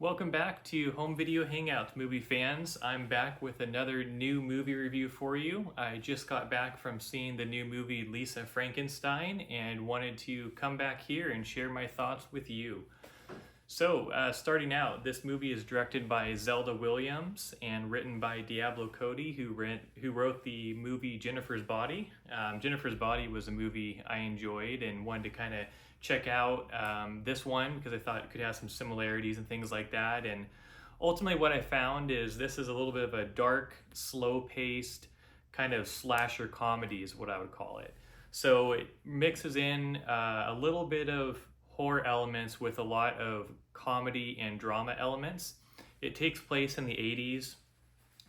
Welcome back to Home Video Hangout, movie fans. I'm back with another new movie review for you. I just got back from seeing the new movie Lisa Frankenstein and wanted to come back here and share my thoughts with you. So, starting out, this movie is directed by Zelda Williams and written by Diablo Cody, who wrote the movie Jennifer's Body. Jennifer's Body was a movie I enjoyed and wanted to kind of check out this one because I thought it could have some similarities and things like that. And ultimately, what I found is this is a little bit of a dark, slow-paced kind of slasher comedy, is what I would call it. So it mixes in a little bit of horror elements with a lot of comedy and drama elements. It takes place in the 80s,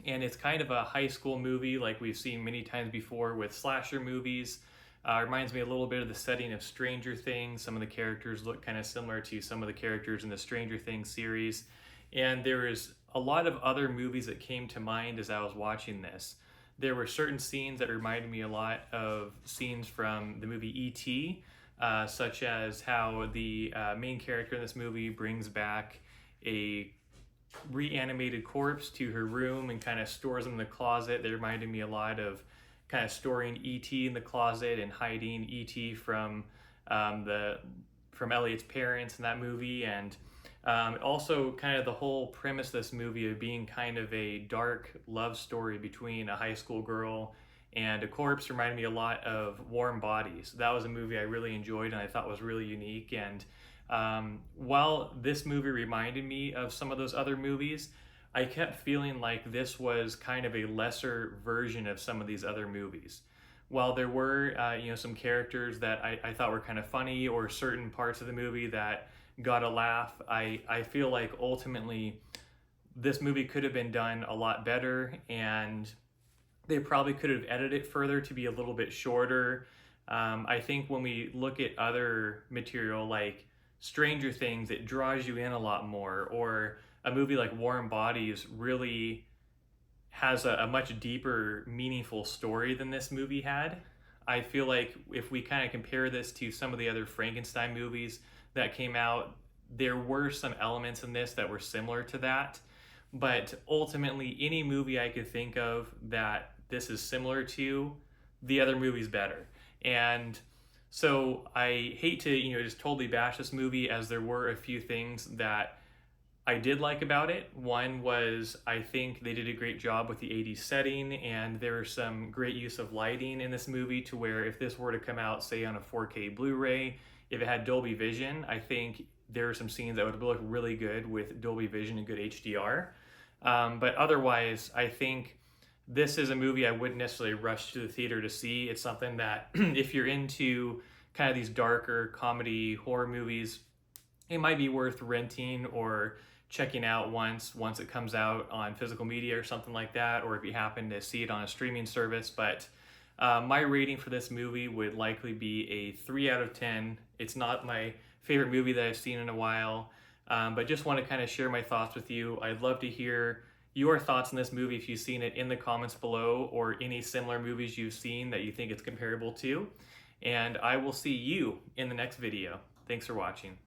and it's kind of a high school movie like we've seen many times before with slasher movies. Reminds me a little bit of the setting of Stranger Things. Some of the characters look kind of similar to some of the characters in the Stranger Things series. And there is a lot of other movies that came to mind as I was watching this. There were certain scenes that reminded me a lot of scenes from the movie E.T., such as how the main character in this movie brings back a reanimated corpse to her room and kind of stores them in the closet. They reminded me a lot of kind of storing E.T. in the closet and hiding E.T. from Elliot's parents in that movie. And also kind of the whole premise of this movie of being kind of a dark love story between a high school girl and a corpse reminded me a lot of Warm Bodies. That was a movie I really enjoyed and I thought was really unique. And while this movie reminded me of some of those other movies, I kept feeling like this was kind of a lesser version of some of these other movies. While there were, some characters that I thought were kind of funny or certain parts of the movie that got a laugh, I feel like ultimately this movie could have been done a lot better, and they probably could have edited it further to be a little bit shorter. I think when we look at other material like Stranger Things, it draws you in a lot more, or a movie like Warm Bodies really has a much deeper, meaningful story than this movie had. I feel like if we kind of compare this to some of the other Frankenstein movies that came out, there were some elements in this that were similar to that. But ultimately, any movie I could think of that this is similar to, the other movie's better. And so I hate to, just totally bash this movie, as there were a few things that I did like about it. One was I think they did a great job with the 80s setting, and there was some great use of lighting in this movie to where if this were to come out, say, on a 4K Blu-ray, if it had Dolby Vision, I think there are some scenes that would look really good with Dolby Vision and good HDR. But otherwise, I think this is a movie I wouldn't necessarily rush to the theater to see. It's something that if you're into kind of these darker comedy horror movies, it might be worth renting or checking out once it comes out on physical media or something like that, or if you happen to see it on a streaming service. But my rating for this movie would likely be a 3 out of 10. It's not my favorite movie that I've seen in a while, but just want to kind of share my thoughts with you. I'd love to hear your thoughts on this movie if you've seen it in the comments below, or any similar movies you've seen that you think it's comparable to. And I will see you in the next video. Thanks for watching.